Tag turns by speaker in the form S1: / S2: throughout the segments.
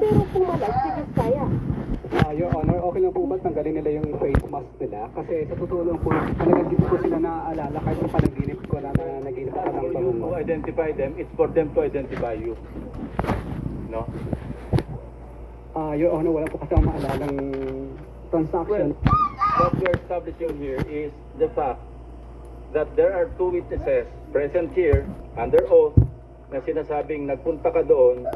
S1: pero pumalag si Vizcaya.
S2: Your Honor, okay lang po ba tanggalin nila yung face mask nila? Kasi sa totoo lang po, talagang hindi ko sila naaalala kahit yung panaginip ko na naginip ako ng
S3: For you
S2: bangungot.
S3: to identify them, it's for them to identify you. No?
S2: Your Honor, wala po kasi akong maalalang transaction.
S3: What we are establishing here is the fact that there are two witnesses present here under oath na sinasabing nagpunta ka doon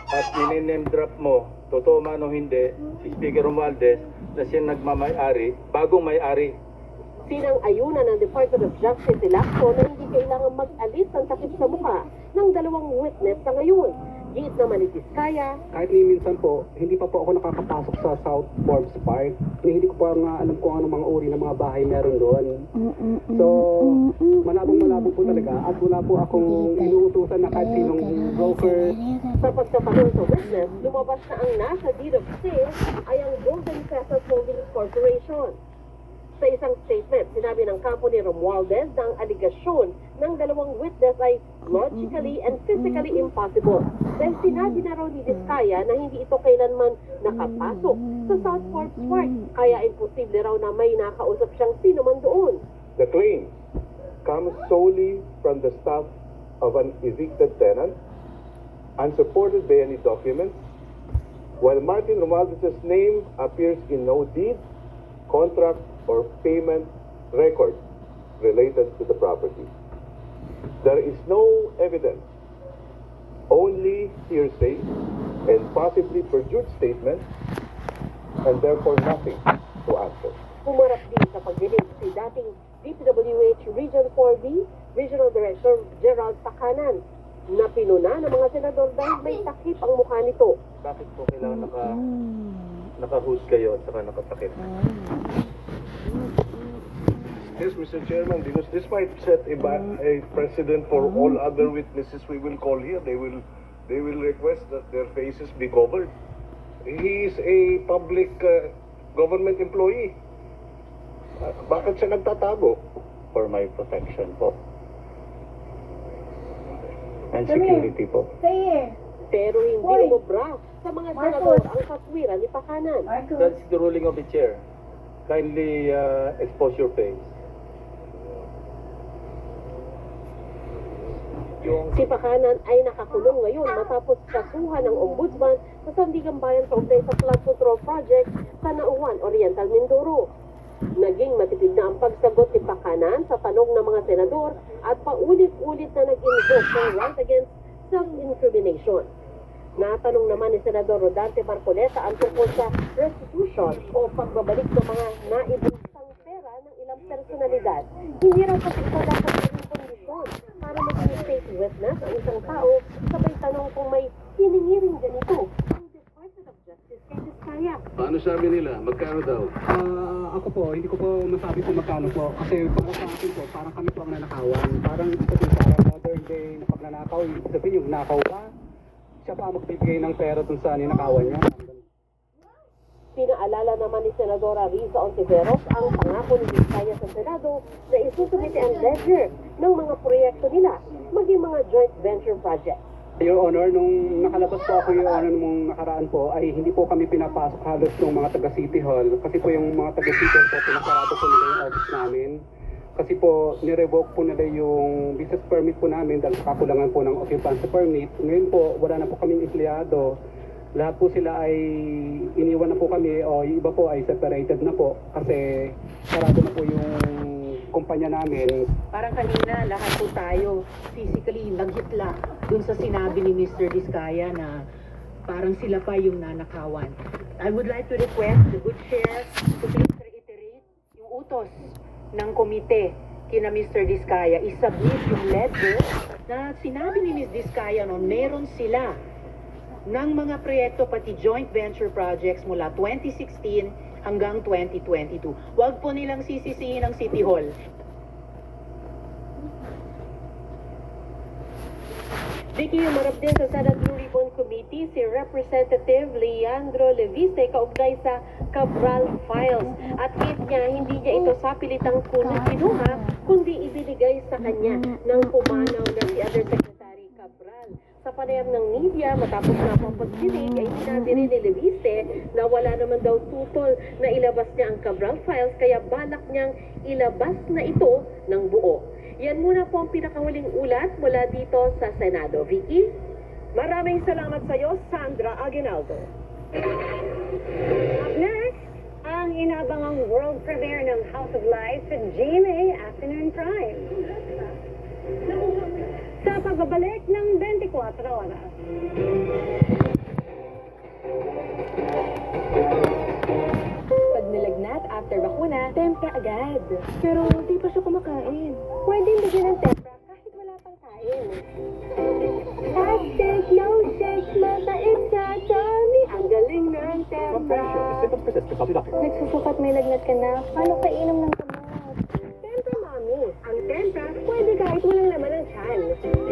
S3: at name drop mo, totoo man o hindi, si Speaker Romualdez na siya nagmamay-ari, bagong may-ari.
S1: Sinang-ayunan ng Department of Justice si Lacson na hindi kailangan mag-alis ng takip sa mukha ng dalawang witness sa ngayon. Giit naman ni Vizcaya,
S2: Kahit ni minsan po, hindi pa po ako nakakapasok sa South Forbes Park. Hindi ko pa nga alam kung ano mga uri ng mga bahay meron doon. So, malabong-malabo po talaga at wala po akong inuutusan na kahit sinong broker.
S1: sa pagkapanong sa witness, lumabas na ang nasa deed of sale ay ang Golden Crescent Holdings Corporation. Sa isang statement, sinabi ng kampo ni Romualdez na ang aligasyon ng dalawang witness ay logically and physically impossible. Dahil sinabi na raw ni Vizcaya na hindi ito kailanman nakapasok sa South Forbes Park, kaya imposible raw na may nakausap siyang sino man doon.
S4: The claim comes solely from the staff of an evicted tenant, unsupported by any documents, while Martin Romualdez's name appears in no deed, contract, or payment record related to the property. There is no evidence, only hearsay and possibly perjured statements, and therefore nothing to answer.
S1: Pumarap din sa pagdinig si dating DPWH Region 4B Regional Director Gerald Pacanan na pinuna ng mga senador dahil may takip ang mukha nito.
S3: Bakit po kailangan naka-hood kayo at saka nakatakip?
S4: Yes, Mr. Chairman, because this might set a precedent for all other witnesses we will call here. They will request that their faces be covered. He is a public government employee. Bakit siya nagtatago?
S3: For my protection po. And security po.
S1: Pero hindi umubra sa mga senador ang katwiran ni Pacanan.
S3: That's the ruling of the chair. Kindly expose your face.
S1: Si Pacanan ay nakakulong ngayon matapos kasuhan ng ombudsman sa Sandigan Bayan kaugnay sa flood control project sa Nauan, Oriental Mindoro. Naging matipid na ang pagsagot ni Pacanan sa tanong ng mga senador at paulit-ulit na nag-invoke ng right against self-incrimination. Natanong naman ni Senador Rodante Marcoleta ang tungkol sa restitution o pagbabalik ng mga naibusang pera ng ilang personalidad. Hindi raw kasi ito dapat maging kondisyon para maging state witness ang isang tao, sabay tanong kung may hiningi rin ganito ang Department of Justice kay Vizcaya.
S4: Paano sabi nila? Magkano daw?
S2: Ako po, hindi ko po masabi kung magkano po. Kasi para sa akin po, parang kami po ang nanakawan. Parang ito po, parang modern day na pagnanakaw. Ibig sabihin yung nakaw ka, siya pa magbibigay ng pera dun sa ninakawan niya.
S1: Pinaalala naman ni Senadora Riza Ontiveros ang pangako ni Vizcaya sa Senado na isusumite ang ledger ng mga proyekto nila, maging mga joint venture project.
S2: Your Honor, nung nakalabas po ako, Your Honor, nung nakaraan po, ay hindi po kami pinapasok halos ng mga taga City Hall. Kasi po yung mga taga City Hall po, pinasarado po nila yung office namin. Kasi po, nirevoke po nila yung business permit po namin dahil sa kakulangan po ng occupancy permit. Ngayon po, wala na po kaming empleyado. Lahat po sila ay iniwan na po kami o yung iba po ay separated na po kasi sarado na po yung kumpanya namin.
S5: Parang kanina, lahat po tayo physically naghitla dun sa sinabi ni Mr. Vizcaya na parang sila pa yung nanakawan. I would like to request the good chair to please reiterate yung utos ng komite kina Mr. Vizcaya. I-submit yung ledger na sinabi ni Ms. Vizcaya noon, meron sila ng mga proyekto pati joint venture projects mula 2016 hanggang 2022. Huwag po nilang sisisihin ang City Hall.
S1: Vicky, umarap din sa Senate Blue Ribbon Committee si Representative Leandro Leviste kaugnay sa Cabral Files. At hit niya, hindi niya ito sapilitang kinuha, kundi ibinigay sa kanya ng pumanaw na si Undersecretary Cabral. Sa panayam ng media, matapos na po ang pagdinig, ay sinabi rin ni Leviste na wala naman daw tutol na ilabas niya ang Cabral Files, kaya balak niyang ilabas na ito ng buo. Yan muna po ang pinakahuling ulat mula dito sa Senado. Vicky?
S6: Maraming salamat sa iyo, Sandra Aguinaldo. Up next, ang inaabangang world premiere ng House of Life sa GMA Afternoon Prime. Sa pagbabalik ng 24 oras.
S7: Pag nilagnat after bakuna, tempra agad. Pero di pa siya kumakain.
S6: Pwede bigyan ng tempra kahit wala pang kain. Hashtag no shake, mabait sa tummy. Ang galing ng tempra.
S7: Nagsusukat may lagnat ka na, paano